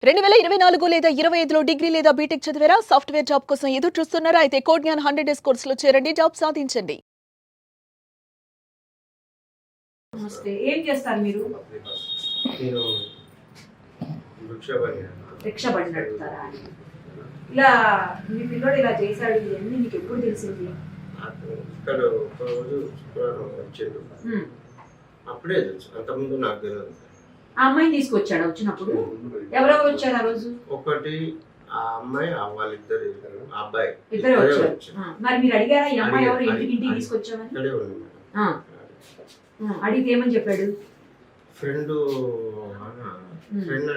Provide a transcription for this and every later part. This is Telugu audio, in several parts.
2024 లేదా 25లో డిగ్రీ లేదా బీటెక్ చదివారా? సాఫ్ట్‌వేర్ జాబ్ కోసం ఎదురు చూస్తున్నారా? అయితే కోడ్ జ్ఞాన్ 100 డేస్ కోర్సులో చేరండి, జాబ్ సాధించండి. నమస్తే. ఏం చేస్తారు మీరు? నేను రిక్షా బండి నడుపుతారా? ఇలా మీ పిల్లోడు ఇలా చేశాడు ఇవన్నీ మీకు ఎప్పుడు తెలిసింది? ఇక్కడ ఒక రోజు శుక్రవారం వచ్చిండు, అప్పుడే తెలుసు. అంతకుముందు నాకు తెలియదు. ఆ అమ్మాయిని తీసుకొచ్చాడు. వచ్చినప్పుడు ఎవరెవరు వచ్చారు ఆ రోజు? ఒకటి ఆ అమ్మాయి వాళ్ళిద్దరు, ఆ అబ్బాయి ఇద్దరే వచ్చారు. మరి మీరు అడిగారా ఈ అమ్మాయి ఎవరు, ఇంటికి తీసుకొచ్చామని? ఇక్కడే ఉంది మేడం. అడిగితే ఏమని చెప్పాడు? ఫ్రెండ్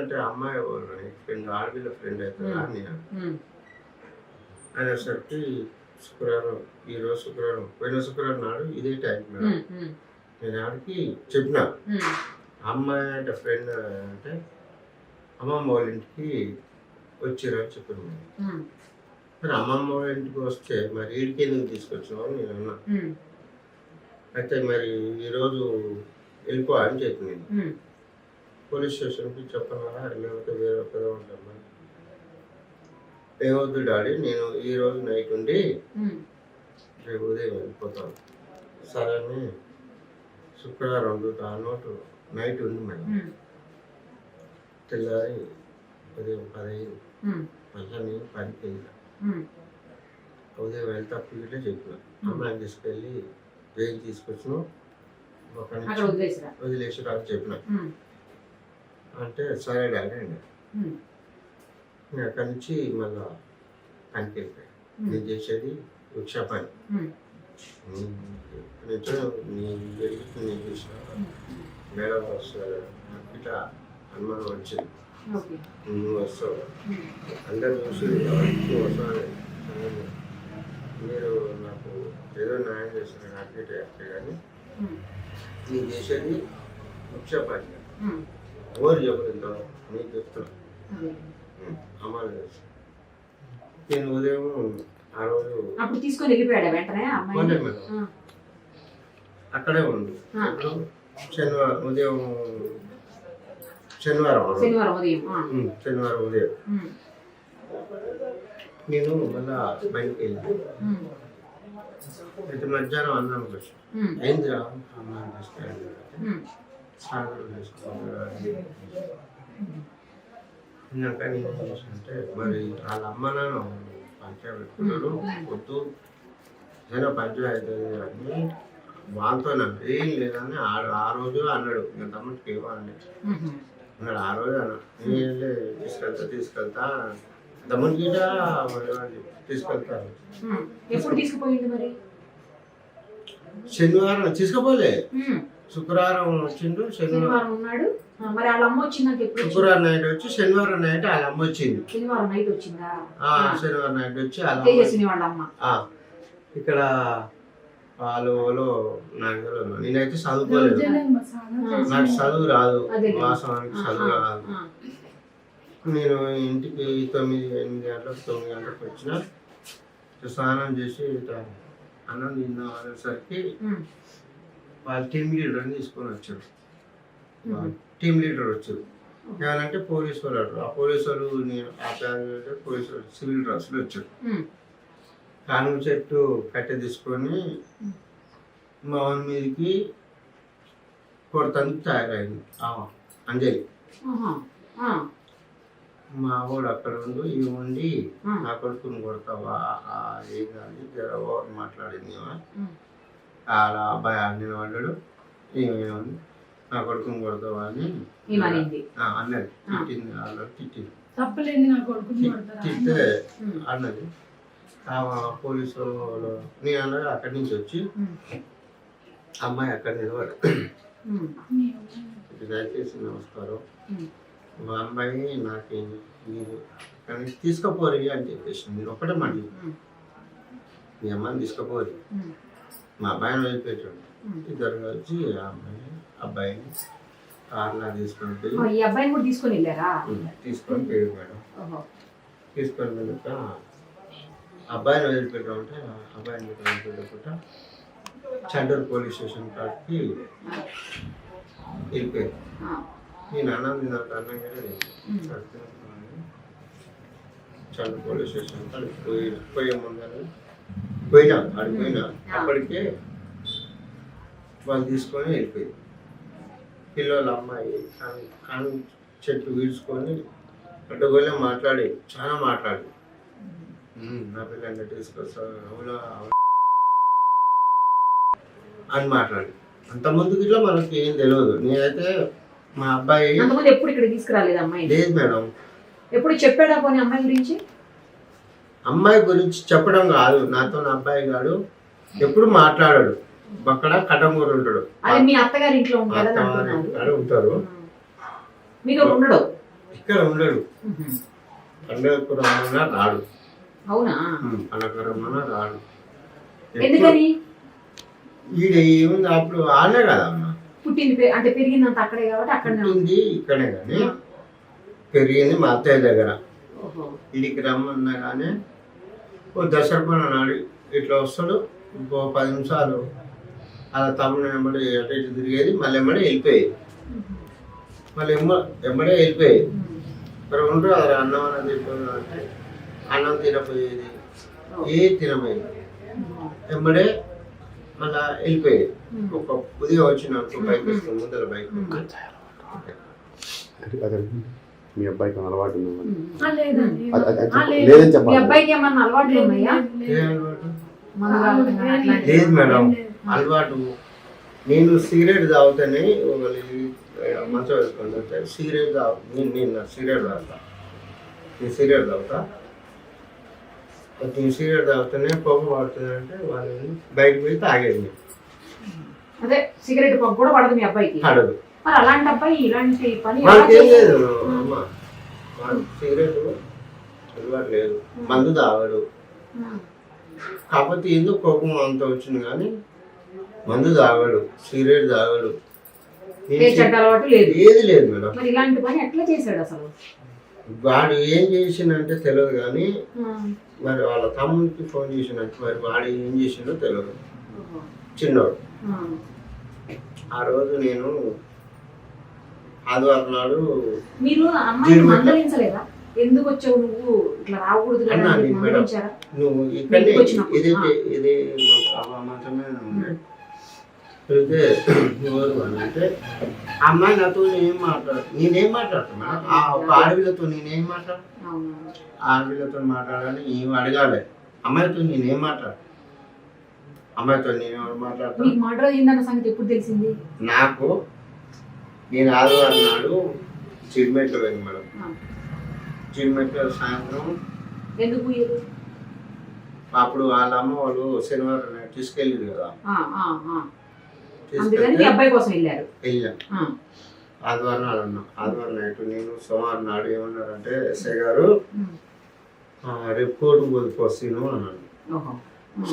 అంటే అమ్మాయి ఫ్రెండ్, ఆడపిల్ల ఫ్రెండ్ అవుతుంది అని అనేసరికి శుక్రవారం, ఈరోజు శుక్రవారం, పోయిన శుక్రవారం నాడు ఇదే టైం మేడం. నేను ఆడికి చెప్పిన అమ్మాయి అంటే ఫ్రెండ్ అంటే అమ్మమ్మ వాళ్ళ ఇంటికి వచ్చిరని చెప్పాను. మరి అమ్మమ్మ వాళ్ళ ఇంటికి వస్తే మరి ఈడికి ఎందుకు తీసుకొచ్చినావు అని నేను అన్నా. అయితే మరి ఈరోజు వెళ్ళిపో అని చెప్పి నేను పోలీస్ స్టేషన్కి చెప్పనారా, లేకపోతే వేరే ఒక్కదే ఉంటాను. ఏమవుద్దు డాడీ, నేను ఈరోజు నైట్ ఉండి రేపు ఉదయం వెళ్ళిపోతాను. సరే అని శుక్రవారం నోటు నైట్ ఉంది మేడం. తెల్లారి ఉదయం 15 మళ్ళీ నేను పనికి వెళ్ళా. ఉదయం వెళ్తే అప్పుడు చెప్పిన అమ్మాయిని తీసుకెళ్ళి జైలు తీసుకొచ్చిన వదిలేసి రాని చెప్పిన. అంటే సరే డాడీ అండి. అక్కడి నుంచి మళ్ళా పనికి వెళ్ళిపోయాను. నేను చేసేది రిక్షా పని. నేను చూసిన మేడం వస్తారు, ఇట్లా అనుమానం వచ్చింది. నువ్వు వస్తావు, అందరు చూసి వస్తాను, మీరు నాకు ఏదో న్యాయం చేస్తారు అడ్మిట్ అయితే, కానీ నేను చేసేది రిక్షా పని. ఎవరు చెప్పలేదు, నీకు చెప్తున్నా అమ్మాయి చేస్తాను. నేను ఉదయం ఆ రోజు అప్పుడు తీసుకొని వెళ్ళిపోయాడు వెంటనే మేడం. అక్కడే ఉంది. శనివారం ఉదయం, శనివారం ఉదయం నేను మళ్ళా బయటకు వెళ్ళాను. అయితే మధ్యాహ్నం అన్నానికి వచ్చి అయిందిరా అమ్మాయి తీసుకెళ్ళి సాగర్ తిన్నాక నేను ఏం చేశానంటే, మరి వాళ్ళ అమ్మ నాన్న పంచాయతీ పెట్టుకున్నాడు, వద్దు ఏదైనా పంచాయతీ అని వాళ్ళతో ఏం లేదని ఆ రోజు అన్నాడు. నేను తమ్ముడికి ఏమో అన్నాడు. ఆ రోజు అన్నాడు, నేను తీసుకెళ్తా తమ్ముడి గీట తీసుకెళ్తాను. శనివారం తీసుకుపోలే, శుక్రవారం వచ్చిండు. శనివారం ఉన్నాడు. మరి వాళ్ళ అమ్మ వచ్చిందంటే శుక్రవారం నైట్ వచ్చి శనివారం నైట్ వాళ్ళ అమ్మ వచ్చింది. శనివారం నైట్ వచ్చిందా? శనివారం నైట్ వచ్చి వాళ్ళ అమ్మ ఇక్కడ వాళ్ళు నాకు నేనైతే చదువుకోలేదు, నాకు చదువు రాదు, వాస్తవానికి చదువు రాదు. నేను ఇంటికి 9 గంటలకు వచ్చిన, స్నానం చేసి అన్నం తిందాం అనేసరికి వాళ్ళ టీమ్ లీడర్ని తీసుకొని వచ్చారు. టీమ్ లీడర్ వచ్చారు. ఏమనంటే పోలీసు వాళ్ళు అంటారు. ఆ పోలీసు వాళ్ళు పోలీసు వాళ్ళు సివిల్ డ్రెస్లో వచ్చారు. కానుక చెట్టు కట్టె తీసుకొని మా వాని మీదకి కొడతానికి తయారైంది అంజలి. మా వాడు అక్కడ ఉండి ఇవి ఉండి నా కొడుకుని కొడతావా ఏం కానీ జర ఓవర్ మాట్లాడింది. ఆడ అబ్బాయి ఆడిన వాళ్ళు ఏమేమి నా కొడుకుని కొడతావా అని అన్నది. తిట్టింది, వాళ్ళు తిట్టింది, తిట్టే అన్నది. పోలీసు వాళ్ళు నేను అన్నది అక్కడి నుంచి వచ్చి అమ్మాయి అక్కడ నిలబడి దయచేసి నమస్కారం, మా అమ్మాయి నాకు మీరు కానీ తీసుకుపోరు అని చెప్పేసి నేను ఒక్కటే మాట, మీ అమ్మాయిని తీసుకుపోరు, మా అబ్బాయిని వెళ్ళిపోయాడు. ఇద్దరు వచ్చి ఆ అమ్మాయిని అబ్బాయిని కార్లా తీసుకొని పోయి తీసుకొని పోయాడు మేడం. తీసుకొని వెళ్ళక అబ్బాయిని వదిలిపెట్టామంటే అబ్బాయిని వదిలిపెట్టకుండా చండూరు పోలీస్ స్టేషన్ కాడికి వెళ్ళిపోయాడు. నేను అన్నం తిన్నాక అన్నం కానీ చంద్ర పోలీస్ స్టేషన్ పోయే ముందని పోయినా అడిగిపోయినా అప్పటికే వాళ్ళు తీసుకొని వెళ్ళిపోయింది. పిల్లల అమ్మాయి కాను చెట్టు వీడ్చుకొని అడ్డగోలే మాట్లాడి చాలా మాట్లాడి నా పిల్లల్ని తీసుకొస్తా అవునా అని మాట్లాడి అంత ముందుకు ఇట్లా మనకి ఏం తెలియదు. నేనైతే మా అబ్బాయి ఎప్పుడు ఇక్కడ తీసుకురాలేదు అమ్మాయి? లేదు మేడం. ఎప్పుడు చెప్పాడా పోనీ అమ్మాయి గురించి? అమ్మాయి గురించి చెప్పడం కాదు, నాతో నా అబ్బాయి గాడు ఎప్పుడు మాట్లాడాడు. అక్కడ కటంగూరు ఉంటాడు. అది మీ అత్తగారి ఇంట్లో ఉంటారు. మీతో ఉండడు? ఇక్కడ ఉండడు. పండగపురం రాడు. అవునా? పండగపురం రాడు. ఎందుకని? ఈడ ఏముంది అప్పుడు ఆనే కదా అమ్మ పుట్టింది, అంటే పెరిగిందంత అక్కడే కాబట్టి అక్కడ పుట్టింది ఇక్కడే కానీ పెరిగింది మా అత్తయ్య దగ్గర. ఇడికి రమ్మన్నా కానీ ఓ దసరా నాడు ఇట్లా వస్తాడు. ఇంకో 10 నిమిషాలు అలా తమ్ముడు వెంబడి అటు ఇటు తిరిగేది, మళ్ళీ వెంబడే వెళ్ళిపోయేది. మళ్ళీ వెంబడే వెళ్ళిపోయేది. మరి ఉంటారు అది అన్నం అనేది అంటే అన్నం తినపోయేది, తినపోయేది. వెంబడే మళ్ళా వెళ్ళిపోయేది. ఒక ఉదయం వచ్చిన బైక్ వస్తుంది, ముందర బైక్. మీ అబ్బాయికి అలవాటు లేదు మేడం. అలవాటు నేను సిగరెట్ తాగుతానే మంచం వేసుకుంటే సిగరెట్ నేను సిగరెట్ తాగుతా. నేను సిగరెట్ తాగుతా. నేను సిగరెట్ తాగుతానే పొగ పడుతుంది అంటే వాళ్ళు బయటకు పోయి తాగేది. అదే సిగరెట్ పొగ కూడా పడదు మీ అబ్బాయికి? పడదు. మరి అలాంటి అబ్బాయి ఇలాంటి పని ఏం లేదు అమ్మ. సిగరెట్ అలవాటు లేదు, మందు తాగడు. కాకపోతే ఎందుకు కోపం అంత వచ్చింది కానీ మందు తాగడు, సిగరెట్ తాగడు, ఏది లేదు మేడం. మరి ఇలాంటి పని ఎట్లా చేశాడు అసలు? వాడు ఏం చేసిందంటే తెలియదు కానీ మరి వాళ్ళ తమ్ముడికి ఫోన్ చేసినట్టు మరి వాడు ఏం చేసిండో తెలియదు. చిన్నోడు. ఆ రోజు నేను ఆదివారం నాడు మీరు అమ్మాయిని మందలించలేదా? ఎందుకు వచ్చావు నువ్వు, ఇట్లా రాకూడదు నువ్వు ఇక్కడే ఇదే మంచమే ఉన్నాయి. అయితే అంటే అమ్మాయి నాతో నేనేం మాట్లాడుతున్నా ఆ ఒక ఆడవిలతో నేనేం మాట్లాడు, ఆడవిలతో మాట్లాడాలని ఏం అడగాలి. అమ్మాయితో నేనేం మాట్లాడు, అమ్మాయితో నేను మాట్లాడతాను. సంగతి ఎప్పుడు తెలిసింది నాకు? నేను ఆదివారం నాడు చిరుమెట్లో పోయింది మేడం. చిరుమెట్లో సాయంత్రం ఎందుకు అప్పుడు వాళ్ళ అమ్మ వాళ్ళు శనివారం నాడు తీసుకెళ్ళారు కదా, వెళ్ళాం. ఆదివారం నాడు అన్నాం. ఆదివారం నైట్ నేను సోమవారం నాడు ఏమన్నారంటే ఎస్ఐ గారు రేపు కోర్టు పోస్తాను అన్నాను.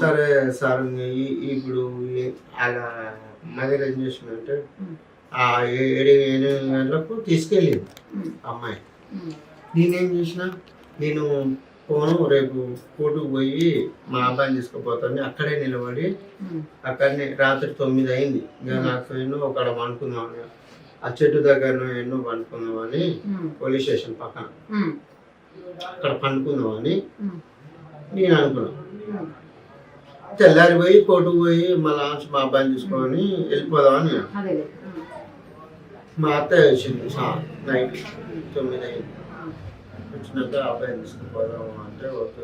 సరే సార్ ఇప్పుడు అలా మదర్ ఏం చేసిందంటే 7 గంటలకు తీసుకెళ్ళింది అమ్మాయి. నేనేం చేసిన, నేను ఫోను రేపు కోర్టుకు పోయి మా అబ్బాయిని తీసుకుపోతాను అక్కడే నిలబడి అక్కడనే రాత్రి 9 అయింది. ఇంకా నాకు ఎన్నో అక్కడ పండుకుందామని ఆ చెట్టు దగ్గర ఎన్నో పండుకుందామని పోలీస్ స్టేషన్ పక్కన అక్కడ పండుకుందామని నేను అనుకున్నాను. తెల్లారి పోయి కోర్టుకు పోయి మళ్ళా మా అబ్బాయిని తీసుకొని వెళ్ళిపోదామని మా అత్తయ్య వచ్చింది నైట్ 9 అయింది. వచ్చినాక అబ్బాయిని తీసుకుపోదాము అంటే వద్దు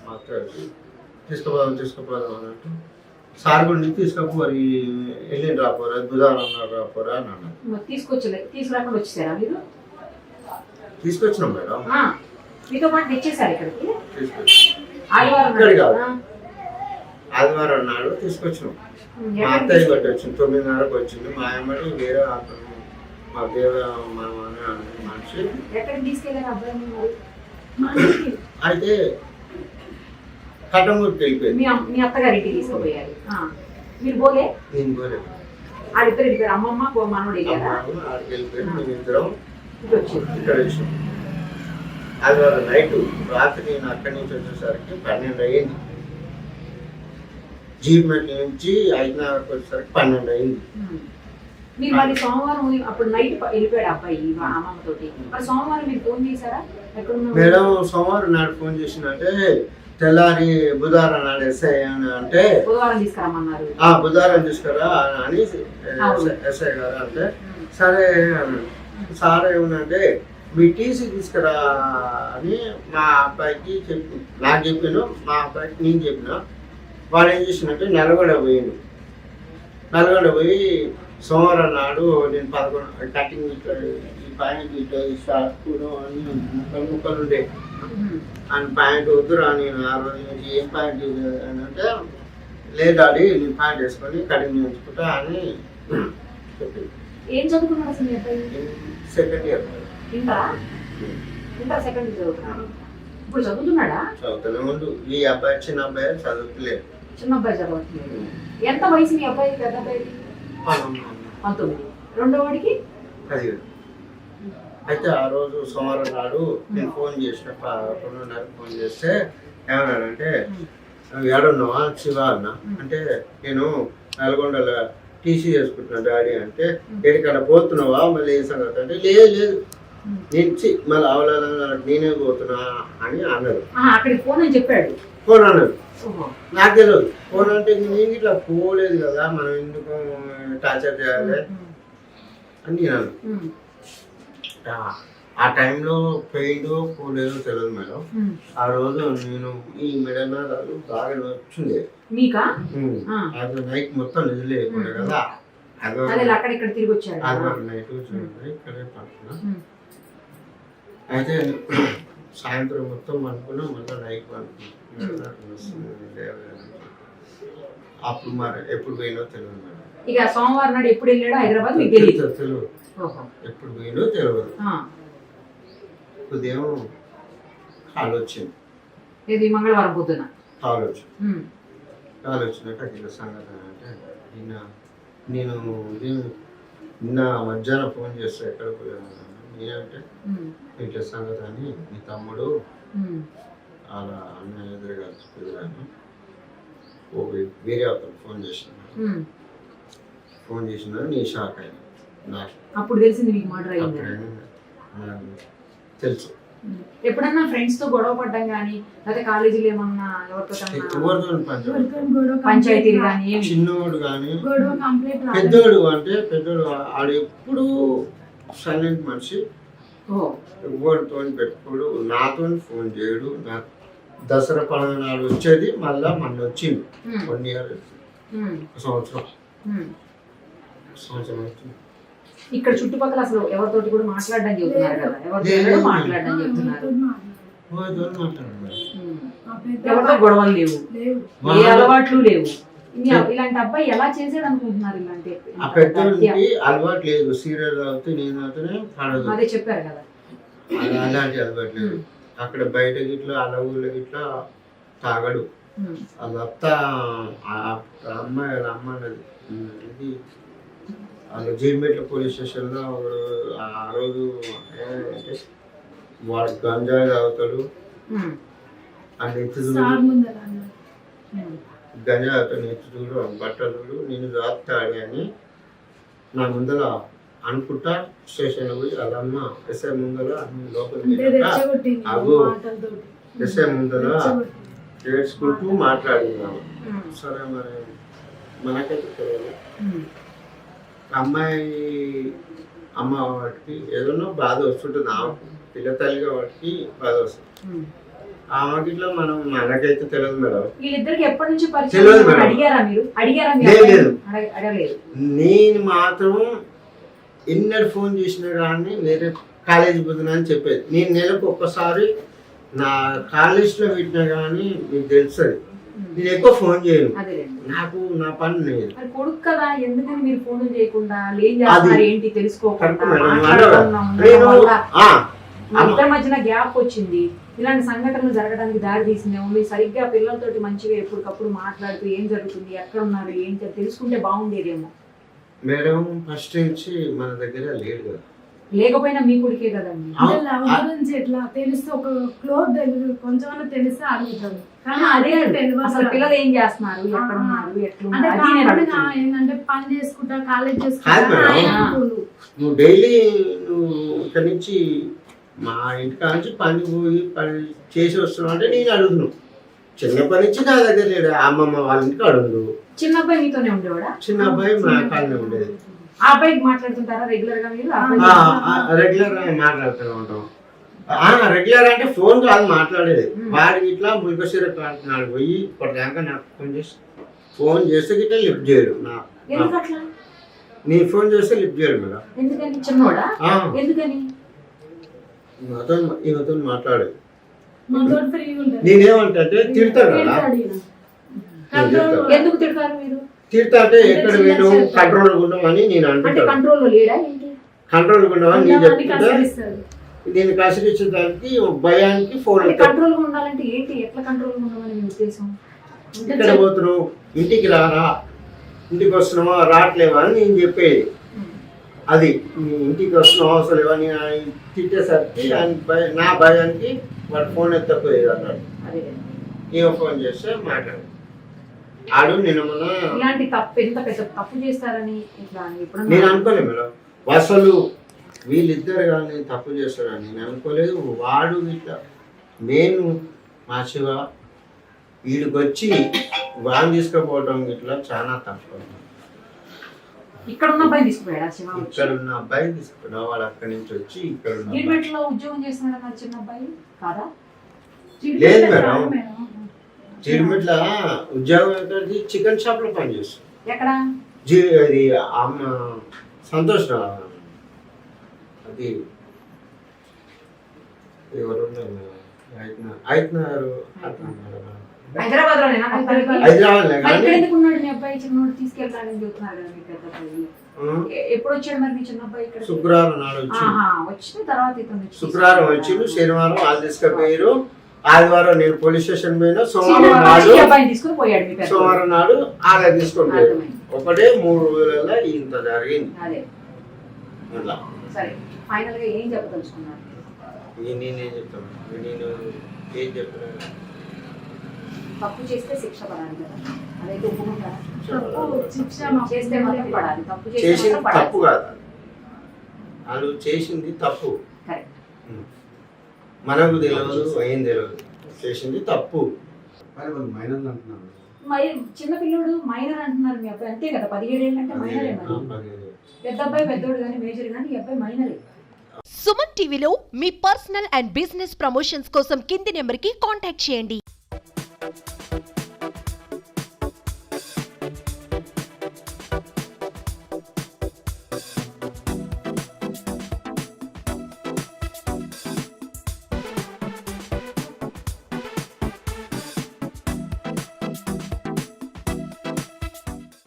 మా అత్తయ్య వచ్చి తీసుకుపోదాం అని అంటే సార్ గురించి తీసుకపోయి వెళ్ళింది రాపోరా బుధవారం రాపోరా అని అన్నారు. తీసుకొచ్చినాం మేడం. ఆదివారం నాడు తీసుకొచ్చినాం. మా అత్తయ్య బట్టి వచ్చింది 9:30కు వచ్చింది. మా అమ్మడి వేరే మా దేవ మనిషి అయితే కట్టంగూరికి వెళ్ళిపోయింది. మీ అత్తగారింటికి తీసుకుపోయారు. మీరు పోలే? నేను పోలే. ఆడిద్దరు వెళ్ళిపోయారు, అమ్మమ్మ మనోడు ఆడికి వెళ్ళిపోయారు. మేము ఇద్దరం ఇక్కడ వచ్చినాం. ఆదివారం నైట్ రాత్రి నేను అక్కడి నుంచి వచ్చేసరికి 12 అయ్యింది. జీప్ మెట్ల నుంచి 5:30 వచ్చేసరికి 12 అయింది. మీరు మళ్ళీ సోమవారం అప్పుడు నైట్ వెళ్ళిపోయాడు అబ్బాయి మా అమ్మమ్మ తోటి, మరి సోమవారం మీరు ఫోన్ చేశారా ఎక్కడ మేడం సోమవారం నాడు ఫోన్ చేసినట్టే తెల్లారి బుధవారం నాడు ఎస్ఐ అని అంటే బుధవారం తీసుకురమ్మన్నారు. బుధవారం తీసుకురా అని ఎస్ఐ గారు అంటే సరే సార్ ఏమన్నంటే మీ టీసీ తీసుకురా అని మా అబ్బాయికి చెప్పి నాకు చెప్పాను, మా అబ్బాయికి నేను చెప్పిన. వాడు ఏం చేసినట్టే నల్గొండ పోయిండు. నల్గొండ పోయి సోమవారం నాడు నేను 11 కటింగ్ ఇట్లా ఈ ప్యాంట్ ఇట్లా ఈ షార్ట్ అని ముక్కలు ఉండే అని ప్యాంట్ వద్దురా నేను ఆ రోజు నుంచి ఏం ప్యాంట్ అని అంటే లేదు డాడీ నేను ప్యాంట్ వేసుకొని కటింగ్ నేర్చుకుంటా అని చెప్పింది. ఏం చదువుకున్నాడు అసలు మీ అబ్బాయి? Second year inter second year చదువుతున్నాడు. ఇప్పుడు చదువుతున్నాడా? చదువుతూనే ముందు ఈ అబ్బాయి చిన్న అబ్బాయి చదువుతలేదు. చిన్న అబ్బాయి చదవట్లేదు. ఎంత వయసు మీ అబ్బాయి? పెద్ద అబ్బాయికి 19, రెండో వాడికి 17. అయితే ఆ రోజు సోమవారం నాడు నేను ఫోన్ చేసిన 11:30 ఫోన్ చేస్తే ఏమన్నాడంటే ఏడున్నావా శివ అన్న అంటే నేను నల్గొండలో టీసీ చేసుకుంటున్నా డాడీ అంటే ఎక్కడికన్నా పోతున్నావా మళ్ళీ ఏ సంగతి అంటే లేదు నుంచి మళ్ళీ అవలాల నేనే పోతున్నా అని అన్నారు. అక్కడికి ఫోన్ అని చెప్పాడు. ఫోన్ అన్నాడు. నాకు తెలియదు ఫోన్ అంటే నేను ఇట్లా పోలేదు కదా మనం ఎందుకు టార్చర్ చేయాలి అని నేను అన్నాను. ఆ టైంలో పోయిందో పోలేదో తెలియదు మేడం. ఆ రోజు నేను ఈ మెడనాలు బాగా వచ్చింది మీకా? అది నైట్ మొత్తం నిజలేకుండా కదా అక్కడ తిరిగి వచ్చాడు. నైట్ ఇక్కడే పడుతున్నా. అయితే సాయంత్రం మొత్తం అనుకున్నా మళ్ళీ నైట్ అనుకున్నా అప్పుడు మరి ఎప్పుడు పోయినో తెలియదు మేడం. ఇక సోమవారం నాడు ఎప్పుడు వెళ్ళాడో హైదరాబాద్ మీకు తెలియదు. ఎప్పుడు పోయినో తెలియదు. ఉదయం కాల్ వచ్చింది. ఇది మంగళవారం పొద్దున కాల్ వచ్చినట్టు అఖిల సంగతి అంటే నేను నిన్న మధ్యాహ్నం ఫోన్ చేస్తే ఎక్కడ పోయాను నేనంటే ఇట్లా సంగతి అని మీ తమ్ముడు అలా అన్న ఎదురుగా కుదిరాను వేరే అతను ఫోన్ చేసిన నీ షాక్ అయినా నాకు అప్పుడు తెలిసింది మీకు మర్డర్ అయింది తెలుసు. ఎప్పుడన్నా ఫ్రెండ్స్ తో గొడవ పడ్డం కానీ లేకపోతే కాలేజీలో ఏమన్నా పంచాయతీలు కానీ చిన్నోడు కానీ పెద్దోడు అంటే పెద్దోడు ఆడు ఎప్పుడు సైలెంట్ మనిషి, ఎవరితో పెట్టుకోడు, నాతో ఫోన్ చేయడు. నాకు దసరా పండుగ నాడు వచ్చేది మళ్ళా మన వచ్చింది 1 year సంవత్సరం వచ్చింది. ఇక్కడ చుట్టుపక్కల అసలు ఎవరితోటి కూడా మాట్లాడడం చెబుతున్నారు కదా, ఎవరితో మాట్లాడడం చెప్తున్నారు. ఎవరితో గొడవలు లేవు, ఏ అలవాట్లు లేవు. ఇలాంటి అబ్బాయి ఎలా చేసాడు అనుకుంటున్నారు? ఇలాంటి అలవాటు లేదు. సీరియల్ అవుతే నేను అవుతూనే పడదు, అదే చెప్పారు కదా. అలాంటి అలవాటు లేదు. అక్కడ బయట గిట్లా అలవులు గిట్లా తాగడు. అదంతా అమ్మాయి అన్నది ఇది వాళ్ళు జీడిమెట్ల పోలీస్ స్టేషన్లో ఆ రోజు వాడు గంజాయి తాగుతాడు అని ఎత్తుడు, గంజాయి తాగుతాడు ఎత్తుడు బట్టలు నేను తాగుతాడు అని నా ముందర అనుకుంటా స్టేషన్లో పోయి అదమ్మ ఎస్ఐ ముందర లోపలికి అగో ఎస్ఐ ముందర ఏడ్చుకుంటూ మాట్లాడినాము. సరే మరి మనకైతే తెలియదు. అమ్మాయి అమ్మ వాటికి ఏదన్నా బాధ వస్తుంటుంది, ఆమె పిల్ల తల్లిగా వాటికి బాధ వస్తుంది. ఆమెకి ఇట్లా మనం మనకైతే తెలియదు మేడం. వీళ్ళిద్దరికి ఎప్పటి నుంచి తెలియదు మేడం. అడగలేదు. నేను మాత్రం ఎన్నడు ఫోన్ చేసినా కానీ వేరే కాలేజీ పోతున్నా అని చెప్పేది. నేను నెలకు ఒక్కసారి నా కాలేజ్లో పెట్టినా కానీ మీకు తెలుస్తుంది. నేను ఎక్కువ ఫోన్ చేయను, నాకు నా పని లేదు. కొడుకు కదా, ఎందుకని మీరు ఫోన్ చేయకుండా ఏంటి తెలుసుకోకుండా ఇద్దరి మధ్యన గ్యాప్ వచ్చింది. ఇలాంటి సంఘటనలు జరగడానికి దారి తీసింది. ఓన్లీ సరిగ్గా పిల్లలతోటి మంచిగా ఎప్పటికప్పుడు మాట్లాడుతూ ఏం జరుగుతుంది, ఎక్కడ ఉన్నారు, ఏంటి తెలుసుకుంటే బాగుండేదేమో. మేడం ఫస్ట్ నుంచి మన దగ్గర లేడు కదా. లేకపోయినా మీ కొడుకే కదండి. అంటే లవ్ గురించి ఎట్లా తెలిస్తే ఒక క్లోజ్ తెలియదు, కొంచెం తెలిస్తే అడుగుతాడు. కానీ అదే అదే తెలియదు అసలు పిల్లలు ఏం చేస్తున్నారు, ఎక్కడ ఉన్నారు, అంటే ఎట్లున్నారు అది నేను కామన్గా అడుగుతున్నా. ఏంటంటే పని చేసుకుంటా, కాలేజ్ కాదు చేసుకుంటా మేడం. ఆయన అనుకోడు. నువ్వు డైలీ నువ్వు ఇక్కడి నుంచి మా ఇంటి కాంచి పని పోయి పని చేసి వస్తున్నావు అంటే నేను అడుగును. చిన్నప్పటి నుంచి నా దగ్గర లేడు, అమ్మమ్మ వాళ్ళ ఇంటికి అడుగు. చిన్న అబ్బాయి మీతోనే ఉండేవాడా? చిన్న అబ్బాయి మా కాలనీ ఉండేది. ఆ అబ్బాయికి మాట్లాడుతుంటారా రెగ్యులర్ గా మీరు? ఆ అబ్బాయి రెగ్యులర్ గా మాట్లాడుతూనే ఉంటాం. రెగ్యులర్ అంటే ఫోన్ కాదు మాట్లాడేది. వాడికి ఇట్లా ముల్కసీర కాంటున్నాడు పోయి ఇప్పటిదాకా నాకు ఫోన్ చేస్తే గిట్లా లిఫ్ట్ చేయడు. ఎందుకు అట్లా? నీ ఫోన్ చేస్తే లిఫ్ట్ చేయడు మేడం. ఎందుకని? చిన్నోడా? ఎందుకని? ఈమెతో మాట్లాడు. మాతోటి ఫ్రీగా ఉంటాడు. నేనేమంటే తిడతాడు కదా. తిడతాడు ఈయన. కంట్రోల్ ఎందుకు తిడతారు మీరు? తిడతా అంటే ఎక్కడ వేణు కంట్రోల్ ఉండమని నేను అంటే అంటుంటాను. కంట్రోల్ లో లేడా ఏంటి? కంట్రోల్ ఉండమని నేను కొంతమంది చెప్తుంటే కసరిస్తాడు. నేను కసిరించడానికి భయానికి ఫోన్ అంటే కంట్రోల్ గా ఉండాలంటే ఏంటి? ఎట్లా కంట్రోల్ గా ఉండమని మీ ఉద్దేశం? ఇక్కడ పోతున్నావు, ఇంటికి రారా, ఇంటికి వస్తున్నావా, రావట్లేవా అని నేను చెప్పేది. అది నీ ఇంటికి వస్తున్నావు అవసరం లేవా అని ఆయన తిట్టేసరికి నా భయానికి వాడు ఫోన్ ఎత్తపోయేది అన్నాడు. అదే నేను ఫోన్ చేస్తే మాట్లాడు ఆడు నిన్న మొన్న ఇలాంటి తప్పు ఎంత పెద్ద తప్పు చేస్తారని ఇట్లా నేను ఎప్పుడన్నా అనుకోలేదు మేడం. అసలు వీళ్ళిద్దరు కానీ తప్పు చేస్తారని నేను అనుకోలేదు. వాడు ఇట్లా నేను మా శివ వీడికి వచ్చి వాన్ తీసుకుపోవడం ఇట్లా చాలా తప్పు. ఇక్కడ ఉన్న అబ్బాయి తీసుకుపోయాడా శివ వచ్చి? ఇక్కడ ఉన్న అబ్బాయి తీసుకున్నా వాడు అక్కడి నుంచి వచ్చి ఇక్కడ ఉన్న అబ్బాయి. గవర్నమెంట్ లో ఉద్యోగం చేస్తున్నాడు నా చిన్న అబ్బాయి కాదా? లేదు మేడం. మేడం. చిరుమిట్ల ఉద్యోగం ఏంటంటే చికెన్ షాప్ లో పనిచేస్తాం. ఎక్కడ? అది అమ్మ సంతోష్ అది ఎవరు హైదరాబాద్ లో హైదరాబాద్ కానీ ఎందుకున్నాడు మీ అబ్బాయి? చిన్నోడు తీసుకెళ్తాడని చెప్తున్నారు కదా మీ పెద్ద అబ్బాయి. ఎప్పుడు వచ్చాడు మరి మీ చిన్న అబ్బాయి ఇక్కడ? శుక్రవారం నాడు వచ్చి వచ్చిన తర్వాత ఇతను శుక్రవారం వచ్చిండు, శనివారం వాళ్ళు తీసుకుపోయారు, ఆదివారం నేను పోలీస్ స్టేషన్ పోయినా, సోమవారం నాడు అబ్బాయిని తీసుకుని పోయాడు మీ పెద్ద సోమవారం నాడు ఆగా తీసుకొని పోయారు. అర్థమైంది. ఒకటే 3 రోజులలో ఇంత జరిగింది. అదే అట్లా సరే ఫైనల్ గా ఏం చెప్పదలుచుకున్నారు? నేనేం చెప్తాను, నేను ఏం చెప్పినా తప్పు చేస్తే శిక్ష పడాలి కదా, అదైతే ఒప్పుకుంటారా? తప్పు శిక్ష చేస్తే మాత్రం పడాలి, తప్పు చేస్తే చేసింది మాత్రం తప్పు పడాలి. కాదు, వాళ్ళు చేసింది తప్పు. కరెక్ట్. మనకు తెలియదు, ఏం తెలియదు, చేసింది తప్పు. మైనర్లు అంటున్నారు. మరి చిన్న పిల్లోడు మైనర్ అంటున్నారు మీ అబ్బాయి, అంతే కదా? 17 ఏళ్ళు అంటే మైనరే మరి. పెద్ద అబ్బాయి పెద్దోడు కానీ మేజర్ కానీ ఈ అబ్బాయి మైనరే. సుమన్ టీవీలో మీ పర్సనల్ అండ్ బిజినెస్ ప్రమోషన్స్ కోసం కింది నెంబర్కి కాంటాక్ట్ చేయండి.